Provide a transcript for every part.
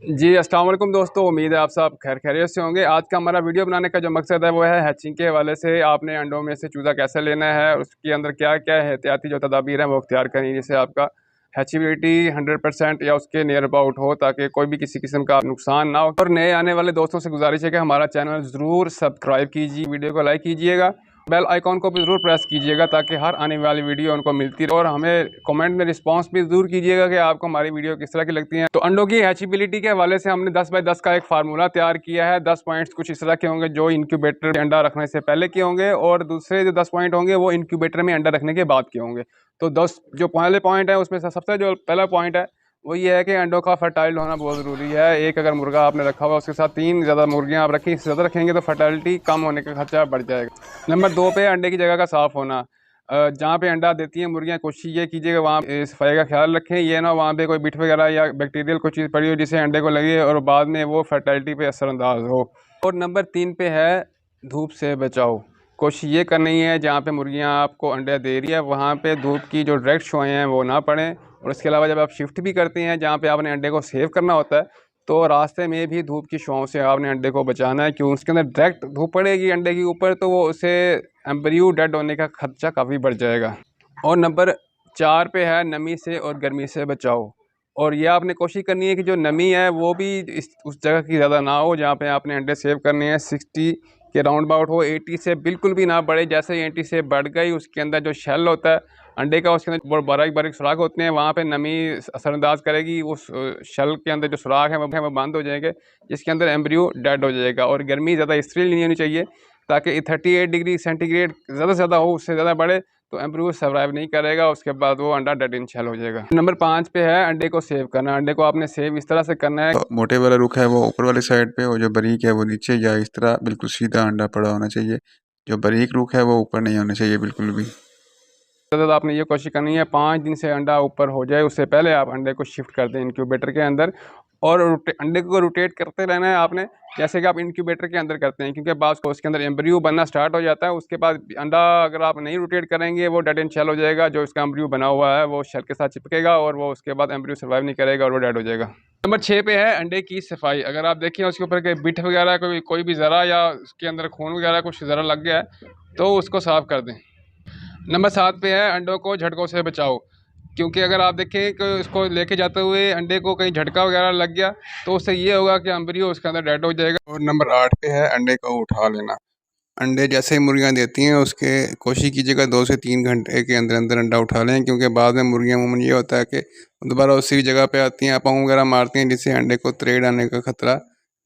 जी, अस्सलाम वालेकुम दोस्तों। उम्मीद है आप सब खैरियत से होंगे। आज का हमारा वीडियो बनाने का जो मकसद है वो है हैचिंग के हवाले से आपने अंडों में से चूज़ा कैसे लेना है, उसके अंदर क्या-क्या एहतियाती जो तदाबीर हैं वो इख्तियार करनी है, जिससे आपका हैचिबिलिटी 100% या उसके नियर अबाउट हो, ताकि कोई भी किसी किस्म का नुकसान ना हो। और नए आने वाले दोस्तों से गुजारिश है कि हमारा चैनल ज़रूर सब्सक्राइब कीजिए, वीडियो को लाइक कीजिएगा, बेल आइकॉन को भी ज़रूर प्रेस कीजिएगा ताकि हर आने वाली वीडियो उनको मिलती रहे। और हमें कमेंट में रिस्पांस भी ज़रूर कीजिएगा कि आपको हमारी वीडियो किस तरह की लगती हैं। तो अंडों की हैचिबिलिटी के हवाले से हमने 10 बाय 10 का एक फार्मूला तैयार किया है। 10 पॉइंट्स कुछ इस तरह के होंगे जो इंक्यूबेटर में अंडा रखने से पहले के होंगे, और दूसरे जो 10 पॉइंट होंगे वो इंक्यूबेटर में अंडा रखने के बाद के होंगे। तो 10 जो पहले पॉइंट है उसमें से सबसे जो पहला पॉइंट है वो ये है कि अंडों का फर्टाइल होना बहुत ज़रूरी है। एक अगर मुर्गा आपने रखा हुआ उसके साथ 3 ज़्यादा मुर्गियाँ आप रखें, इससे ज़्यादा रखेंगे तो फर्टाइलिटी कम होने का खर्चा बढ़ जाएगा। नंबर 2 पे अंडे की जगह का साफ़ होना। जहाँ पे अंडा देती हैं मुर्गियाँ, कोशिश ये कीजिएगा वहाँ सफाई का ख्याल रखें। ये ना वहाँ पे कोई बिठ वगैरह या बैक्टीरियल कोई चीज़ पड़ी हो जिससे अंडे को लगे और बाद में वो फर्टाइलिटी पे असरअंदाज हो। और नंबर 3 पे है धूप से बचाओ। कोशिश ये करनी है जहाँ पे मुर्गियाँ आपको अंडे दे रही है वहाँ पे धूप की जो डायरेक्ट छुआएँ हैं वो ना पड़ें। और इसके अलावा जब आप शिफ्ट भी करते हैं जहाँ पे आपने अंडे को सेव करना होता है, तो रास्ते में भी धूप की छुआओं से आपने अंडे को बचाना है, क्यों उसके अंदर डायरेक्ट धूप पड़ेगी अंडे के ऊपर तो वो उसे एम्ब्रियो डेड होने का खर्चा काफ़ी बढ़ जाएगा। और नंबर 4 पे है नमी से और गर्मी से बचाओ। और ये आपने कोशिश करनी है कि जो नमी है वो भी इस उस जगह की ज़्यादा ना हो जहाँ पे आपने अंडे सेव करने हैं। 60 के राउंड अबाउट हो, 80 से बिल्कुल भी ना बढ़े। जैसे ही 80 से बढ़ गई उसके अंदर जो शेल होता है अंडे का, उसके अंदर बारीक बारीक सुराख होते हैं, वहाँ पे नमी असरअंदाज करेगी। उस शेल के अंदर जो सुराख है वो बंद हो जाएंगे, जिसके अंदर एम्ब्रियो डेड हो जाएगा। और गर्मी ज़्यादा इसलिए नहीं होनी चाहिए ताकि 38 डिग्री सेंटीग्रेड ज़्यादा से ज़्यादा हो, उससे ज़्यादा बढ़े तो एम्ब्रियो सर्वाइव नहीं करेगा, उसके बाद वो अंडा डेड इन शेल हो जाएगा। नंबर 5 पे है अंडे को सेव करना। अंडे को आपने सेव इस तरह से करना है, मोटे वाला रुख है वो ऊपर वाली साइड पे और जो बारीक है वो नीचे, या इस तरह बिल्कुल सीधा अंडा पड़ा होना चाहिए। जो बारीक रुख है वो ऊपर नहीं होना चाहिए बिल्कुल भी। तो आपने ये कोशिश करनी है 5 दिन से अंडा ऊपर हो जाए उससे पहले आप अंडे को शिफ्ट कर दें इंक्यूबेटर के अंदर। और अंडे को रोटेट करते रहना है आपने, जैसे कि आप इंक्यूबेटर के अंदर करते हैं, क्योंकि बाद को उसके अंदर एम्ब्रियो बनना स्टार्ट हो जाता है। उसके बाद अंडा अगर आप नहीं रोटेट करेंगे वो डेड एंड शेल हो जाएगा। जो इसका एम्ब्रियो बना हुआ है वो शेल के साथ चिपकेगा और वो उसके बाद एम्ब्रियो सर्वाइव नहीं करेगा और वो डेड हो जाएगा। नंबर 6 पे है अंडे की सफाई। अगर आप देखें उसके ऊपर के बिठ वगैरह कोई भी ज़रा या उसके अंदर खून वगैरह कुछ ज़रा लग गया है तो उसको साफ़ कर दें। नंबर 7 पे है अंडों को झटकों से बचाओ। क्योंकि अगर आप देखें कि उसको लेके जाते हुए अंडे को कहीं झटका वगैरह लग गया तो उससे ये होगा कि एम्ब्रियो उसके अंदर डेड हो जाएगा। और नंबर 8 पे है अंडे को उठा लेना। अंडे जैसे ही मुर्गियाँ देती हैं उसके कोशिश कीजिएगा 2 से 3 घंटे के अंदर अंदर अंडा उठा लें, क्योंकि बाद में मुर्गियाँ अमूमन ये होता है कि दोबारा उसी जगह पे आती हैं, पाँव वगैरह मारती हैं, जिससे अंडे को त्रेड आने का खतरा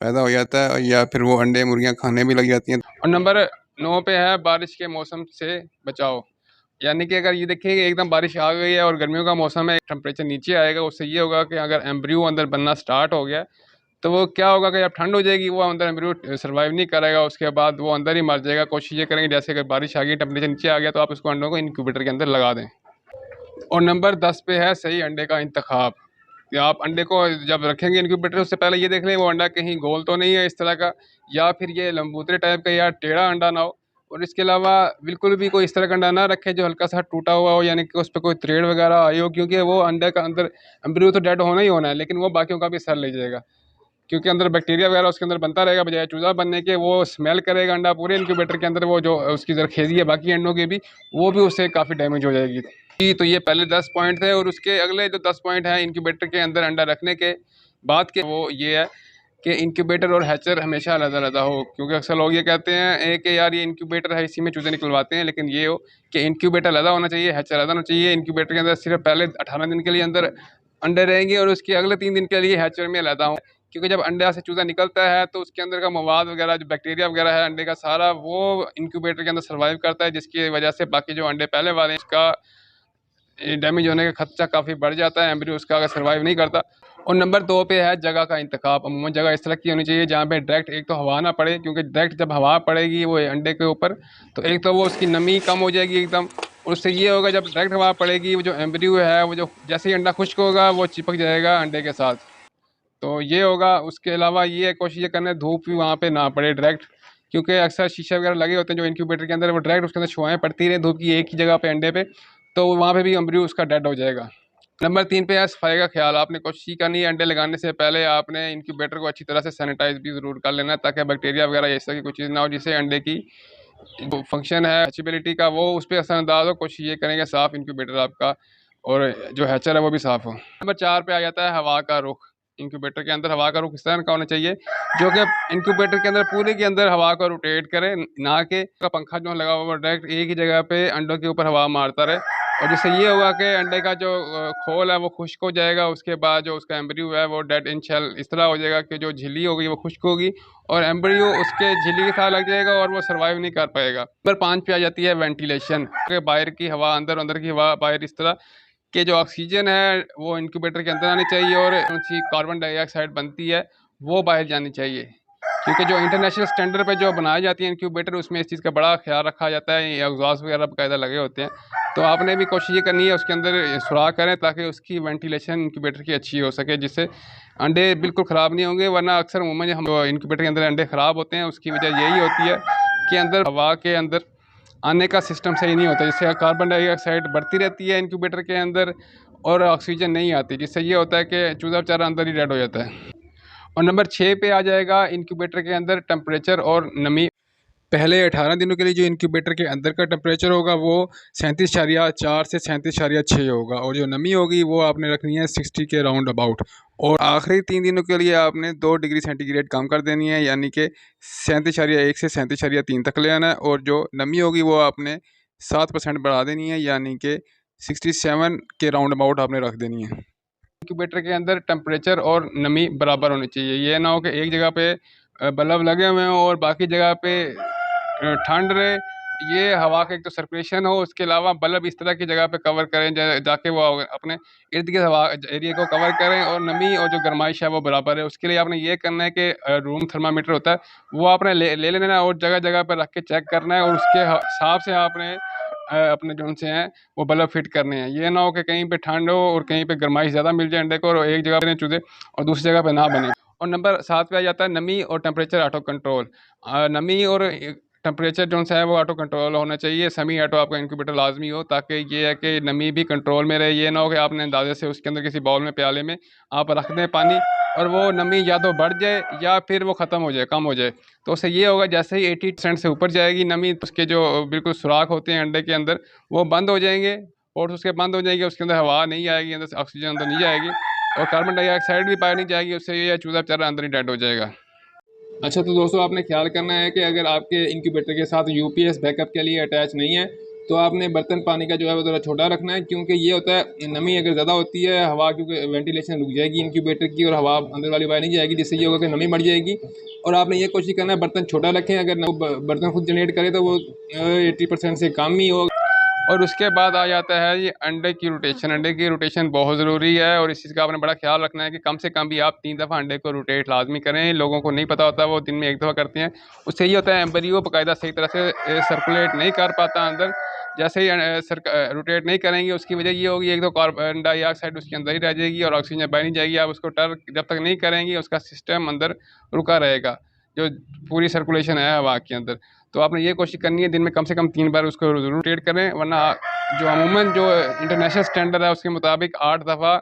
पैदा हो जाता है, या फिर वो अंडे मुर्गियाँ खाने भी लग जाती हैं। और नंबर 9 पे है बारिश के मौसम से बचाओ। यानी कि अगर ये देखिए कि एकदम बारिश आ गई है और गर्मियों का मौसम है, टेम्परेचर नीचे आएगा, उससे ये होगा कि अगर एम्ब्रियो अंदर बनना स्टार्ट हो गया तो वो क्या होगा कि जब ठंड हो जाएगी वो अंदर एम्ब्रियो सर्वाइव नहीं करेगा, उसके बाद वो अंदर ही मर जाएगा। कोशिश ये करेंगे जैसे अगर बारिश आ गई, टेम्परेचर नीचे आ गया, तो आप उसको अंडों को इंक्यूबेटर के अंदर लगा दें। और नंबर 10 पे है सही अंडे का इंतखाब। या आप अंडे को जब रखेंगे इंक्यूबेटर उससे पहले ये देख लें वो अंडा कहीं गोल तो नहीं है इस तरह का, या फिर ये लंबूतरे टाइप का या टेढ़ा अंडा ना हो। और इसके अलावा बिल्कुल भी कोई इस तरह का अंडा ना रखें जो हल्का सा टूटा हुआ हो, यानी कि उस पर कोई थ्रेड वगैरह आई हो, क्योंकि वो अंडे का अंदर एम्ब्रियो तो डेड होना ही होना है, लेकिन वो बाकियों का भी सर ले जाएगा, क्योंकि अंदर बैक्टीरिया वगैरह उसके अंदर बनता रहेगा। बजाय चूज़ा बनने के वो स्मेल करेगा अंडा पूरे इंक्यूबेटर के अंदर, वो जो उसकी जरखेज़ी है बाकी अंडों की भी, वो भी उससे काफ़ी डैमेज हो जाएगी। जी, तो ये पहले 10 पॉइंट थे। और उसके अगले जो 10 पॉइंट हैं इंक्यूबेटर के अंदर अंडा रखने के बाद के, वो ये है कि इंक्यूबेटर और हैचर हमेशा अलग-अलग हो। क्योंकि अक्सर लोग ये कहते हैं कि यार ये इंक्यूबेटर है इसी में चूज़े निकलवाते हैं, लेकिन ये हो कि इंक्यूबेटर अलग होना चाहिए, हैचर अलग होना चाहिए। इंक्यूबेटर के अंदर सिर्फ पहले 18 दिन के लिए अंदर अंडे रहेंगे और उसके अगले 3 दिन के लिए हैचर में अलग हो। क्योंकि जब अंडा से चूज़ा निकलता है तो उसके अंदर का मवाद वगैरह जो बैक्टीरिया वगैरह है अंडे का सारा, वो इंक्यूबेटर के अंदर सर्वाइव करता है, जिसकी वजह से बाकी जो अंडे पहले वाले हैं उसका डैमेज होने का खर्चा काफ़ी बढ़ जाता है, एम्ब्रियो उसका अगर सर्वाइव नहीं करता। और नंबर 2 पे है जगह का इंतखाब। अमूमन जगह इस तरह की होनी चाहिए जहाँ पे डायरेक्ट एक तो हवा ना पड़े, क्योंकि डायरेक्ट जब हवा पड़ेगी वो अंडे के ऊपर तो एक तो वो उसकी नमी कम हो जाएगी एकदम, और उससे ये होगा जब डायरेक्ट हवा पड़ेगी वो जो एम्ब्रियो है वो जो जैसे ही अंडा खुश्क होगा वो चिपक जाएगा अंडे के साथ, तो ये होगा। उसके अलावा ये कोशिश ये करना है धूप भी वहाँ पे ना पड़े डायरेक्ट, क्योंकि अक्सर शीशे वगैरह लगे होते हैं जो इंक्यूबेटर के अंदर, वो डायरेक्ट उसके अंदर छुआएं पड़ती रहे धूप की एक ही जगह पे अंडे पे, तो वहाँ पे भी एम्ब्रियो उसका डेड हो जाएगा। नंबर 3 पे है सफाई का ख्याल। आपने कोशिश करनी है अंडे लगाने से पहले आपने इनक्यूबेटर को अच्छी तरह से सैनिटाइज भी ज़रूर कर लेना है, ताकि बैक्टीरिया वगैरह इस तरह की कोई चीज़ ना हो जिससे अंडे की जो फंक्शन है हैचेबिलिटी का वो उस पर असरअंदाज हो। कोशिश ये करेंगे साफ़ इंक्यूबेटर आपका और जो हैचर है वो भी साफ़ हो। नंबर 4 पे आ जाता है हवा का रुख। इंक्यूबेटर के अंदर हवा का रुख इस तरह का होना चाहिए जो कि इंक्यूबेटर के अंदर पूरे के अंदर हवा को रोटेट करे, ना कि पंखा जो लगा हुआ डायरेक्ट एक ही जगह पे अंडों के ऊपर हवा मारता रहे। और जिससे ये होगा कि अंडे का जो खोल है वो खुश्क हो जाएगा, उसके बाद जो उसका एम्ब्रियो है वो डेड इन शेल इस तरह हो जाएगा कि जो झिल्ली होगी वो खुश्क होगी और एम्ब्रियो उसके झिल्ली के साथ लग जाएगा और वो सर्वाइव नहीं कर पाएगा। नंबर 5 पे आ जाती है वेंटिलेशन। बाहर की हवा अंदर, अंदर की हवा बाहर, इस तरह कि जो ऑक्सीजन है वो इंक्यूबेटर के अंदर आनी चाहिए और सी कार्बन डाइऑक्साइड बनती है वो बाहर जानी चाहिए। क्योंकि जो इंटरनेशनल स्टैंडर्ड पे जो बनाई जाती है इंक्यूबेटर उसमें इस चीज़ का बड़ा ख्याल रखा जाता है, एग्जॉस्ट वगैरह बाकायदा लगे होते हैं। तो आपने भी कोशिश ये करनी है उसके अंदर सुराख करें ताकि उसकी वेंटिलेशन इंक्यूबेटर की अच्छी हो सके, जिससे अंडे बिल्कुल ख़राब नहीं होंगे। वरना अक्सर उमूमन हम इंक्यूबेटर के अंदर अंडे ख़राब होते हैं उसकी वजह यही होती है कि अंदर हवा के अंदर आने का सिस्टम सही नहीं होता, जिससे कार्बन डाइऑक्साइड बढ़ती रहती है इंक्यूबेटर के अंदर और ऑक्सीजन नहीं आती, जिससे ये होता है कि चूज़ा बेचारा अंदर ही डेड हो जाता है। और नंबर 6 पे आ जाएगा इंक्यूबेटर के अंदर टेम्परेचर और नमी। पहले 18 दिनों के लिए जो इंक्यूबेटर के अंदर का टेम्परेचर होगा वो 37.4 से 37.6 होगा और जो नमी होगी वो आपने रखनी है 60 के राउंड अबाउट। और आखिरी 3 दिनों के लिए आपने 2 डिग्री सेंटीग्रेड कम कर देनी है, यानी कि 37.1 से 37.3 तक ले आना है। और जो नमी होगी वो आपने 7% बढ़ा देनी है, यानी कि 67 के राउंड अबाउट आपने रख देनी है। इंक्यूबेटर के अंदर टेम्परेचर और नमी बराबर होनी चाहिए। ये ना हो कि एक जगह पे बल्ब लगे हुए हों और बाकी जगह पे ठंड रहे। ये हवा का एक तो सर्कुलेशन हो, उसके अलावा बल्ब इस तरह की जगह पे कवर करें जाके वो अपने इर्द गिर्द हवा एरिया को कवर करें और नमी और जो गर्माइश है वो बराबर है। उसके लिए आपने ये करना है कि रूम थर्मामीटर होता है वो आपने ले लेना है और जगह जगह पर रख के चेक करना है और उसके हिसाब से आपने अपने जो से हैं वो बल्ब फिट करने हैं। ये ना हो कि कहीं पे ठंड हो और कहीं पे गर्माइश ज़्यादा मिल जाए अंडे को और एक जगह पे चूजे और दूसरी जगह पे ना बने। और नंबर 7 पे आ जाता है नमी और टेम्परेचर ऑटो कंट्रोल। नमी और टेम्परेचर जो है वो ऑटो कंट्रोल होना चाहिए। सेमी ऑटो आपका इंक्यूबेटर लाजमी हो, ताकि ये है कि नमी भी कंट्रोल में रहे। ये ना हो कि आपने अंदाजे से उसके अंदर किसी बाउल में प्याले में आप रख दें पानी और वो नमी या तो बढ़ जाए या फिर वो ख़त्म हो जाए, कम हो जाए। तो उससे ये होगा जैसे ही 80% से ऊपर जाएगी नमी, उसके जो बिल्कुल सुराख होते हैं अंडे के अंदर वो बंद हो जाएंगे और उसके बंद हो जाएंगे, उसके अंदर हवा नहीं आएगी, अंदर से ऑक्सीजन अंदर नहीं जाएगी और कार्बन डाइऑक्साइड भी बाहर नहीं जाएगी। उससे ये चूज़ा बेचारा अंदर ही डेड हो जाएगा। अच्छा, तो दोस्तों आपने ख्याल करना है कि अगर आपके इंक्यूबेटर के साथ यूपीएस बैकअप के लिए अटैच नहीं है तो आपने बर्तन पानी का जो है वो ज़रा छोटा रखना है, क्योंकि ये होता है नमी अगर ज़्यादा होती है हवा, क्योंकि वेंटिलेशन रुक जाएगी इंक्यूबेटर की और हवा अंदर वाली बाहर नहीं जाएगी, जिससे ये होगा कि नमी बढ़ जाएगी। और आपने ये कोशिश करना है बर्तन छोटा रखें, अगर बर्तन खुद जनरेट करे तो वो 80% से कम ही हो। और उसके बाद आ जाता है ये अंडे की रोटेशन। अंडे की रोटेशन बहुत ज़रूरी है और इस चीज़ का आपने बड़ा ख्याल रखना है कि कम से कम भी आप 3 दफ़ा अंडे को रोटेट लाजमी करें। लोगों को नहीं पता होता, वो दिन में 1 दफ़ा करते हैं। उससे ये होता है एम्ब्रियो बाकायदा सही तरह से सर्कुलेट नहीं कर पाता अंदर। जैसे ही रोटेट नहीं करेंगे उसकी वजह ये होगी, एक तो कार्बन डाइऑक्साइड उसके अंदर ही रह जाएगी और ऑक्सीजन बाहर नहीं जाएगी। आप उसको जब तक नहीं करेंगे उसका सिस्टम अंदर रुका रहेगा, जो पूरी सर्कुलेशन है हवा के अंदर। तो आपने ये कोशिश करनी है दिन में कम से कम 3 बार उसको ज़रूर रोटेट करें, वरना जो अमूमन जो इंटरनेशनल स्टैंडर्ड है उसके मुताबिक 8 दफ़ा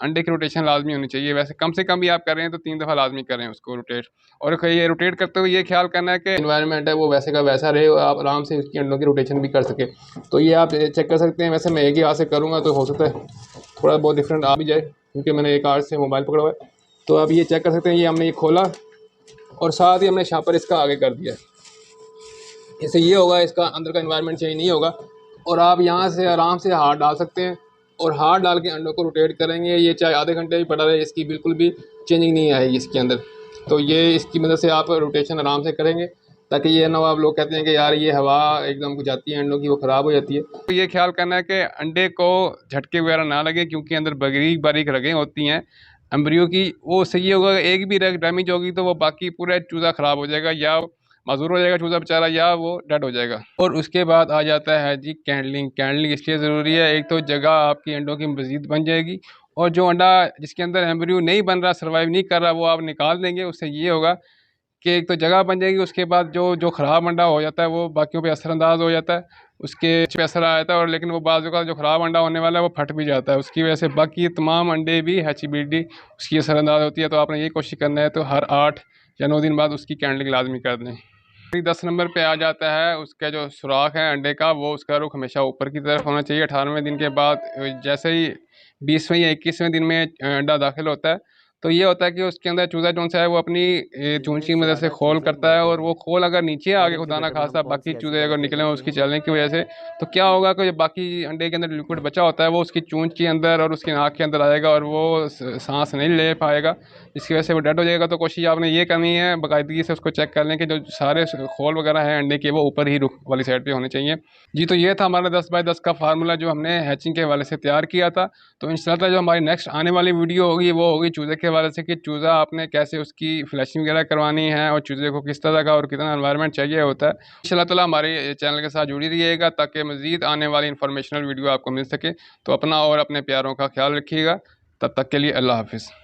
अंडे की रोटेशन लाजमी होनी चाहिए। वैसे कम से कम भी आप कर रहे हैं तो 3 दफ़ा लाजमी करें उसको रोटेट। और ये रोटेट करते हुए ये ख्याल करना है कि एनवायरनमेंट है वो वैसे का वैसा रहे और आप आराम से उसकी अंडों की रोटेशन भी कर सके। तो ये आप चेक कर सकते हैं। वैसे मैं एक ही हाथ से करूँगा तो हो सकता है थोड़ा बहुत डिफरेंट आ भी जाए, क्योंकि मैंने एक हाथ से मोबाइल पकड़ा हुआ है। तो आप ये चेक कर सकते हैं, ये हमने ये खोला और साथ ही हमने शापर इसका आगे कर दिया। इससे ये होगा इसका अंदर का एनवायरनमेंट चेंज नहीं होगा और आप यहाँ से आराम से हाथ डाल सकते हैं और हाथ डाल के अंडों को रोटेट करेंगे। ये चाहे आधे घंटे भी पड़ा रहे इसकी बिल्कुल भी चेंजिंग नहीं आएगी इसके अंदर। तो ये इसकी मदद से आप रोटेशन आराम से करेंगे, ताकि ये ना हो आप लोग कहते हैं कि यार ये हवा एकदम जाती है अंडों की वो ख़राब हो जाती है। तो ये ख्याल करना है कि अंडे को झटके वगैरह ना लगे, क्योंकि अंदर बारीक बारीक रगें होती हैं एम्ब्रियो की। वो सही होगा एक भी रग डैमेज होगी तो वो बाकी पूरा चूज़ा ख़राब हो जाएगा या माजूर हो जाएगा चूज़ा बेचारा, या वो डेड हो जाएगा। और उसके बाद आ जाता है जी कैंडलिंग। कैंडलिंग इसलिए ज़रूरी है, एक तो जगह आपकी अंडों की मज़ीद बन जाएगी और जो अंडा जिसके अंदर एम्ब्रियो नहीं बन रहा, सर्वाइव नहीं कर रहा, वो आप निकाल देंगे। उससे ये होगा कि एक तो जगह बन जाएगी, उसके बाद जो ख़राब अंडा हो जाता है वो बाकियों पे असरअंदाज हो जाता है। उसके पे असर आ जाता है, और लेकिन वो बाजू का जो ख़राब अंडा होने वाला है वो फट भी जाता है उसकी वजह से। बाकी तमाम अंडे भी HBD उसकी असरअंदाज होती है। तो आपने ये कोशिश करना है तो हर 8 या 9 दिन बाद उसकी कैंडलिंग लाजमी कर दें। फिर 10 नंबर पे आ जाता है उसका जो सुराख है अंडे का, वो उसका रुख हमेशा ऊपर की तरफ होना चाहिए। 18वें दिन के बाद जैसे ही 20वें या 21वें दिन में अंडा दाखिल होता है, तो ये होता है कि उसके अंदर चूजा जौन सा है वो अपनी चूंची की मदद से खोल करता है, और वो खोल अगर नीचे आ गया खुदा ना खास्ता बाकी चूजे अगर निकले उसकी चलने की वजह से, तो क्या होगा कि जो बाकी अंडे के अंदर लिक्विड बचा होता है वो उसकी चूंच के अंदर और उसकी नाक के अंदर आएगा, और वो सांस नहीं ले पाएगा, जिसकी वजह से वो डेड हो जाएगा। तो कोशिश आपने ये करनी है बाकायदगी से उसको चेक कर लें कि जो सारे खोल वगैरह हैं अंडे के वो ऊपर ही रुख वाली साइड पे होने चाहिए। जी, तो ये था हमारा 10x10 का फार्मूला जो हमने हैचिंग के हवाले से तैयार किया था। तो इंशाल्लाह जो हमारी नेक्स्ट आने वाली वीडियो होगी वो होगी चूज़े के हवाले से, कि चूज़ा आपने कैसे उसकी फ्लैशिंग वगैरह करवानी है और चूज़े को किस तरह का और कितना एनवायरनमेंट चाहिए होता है। इंशाल्लाह ताला हमारे चैनल के साथ जुड़ी रहिएगा ताकि मज़ीद आने वाली इंफॉर्मेशनल वीडियो आपको मिल सके। तो अपना और अपने प्यारों का ख्याल रखिएगा। तब तक के लिए अल्लाह हाफिज़।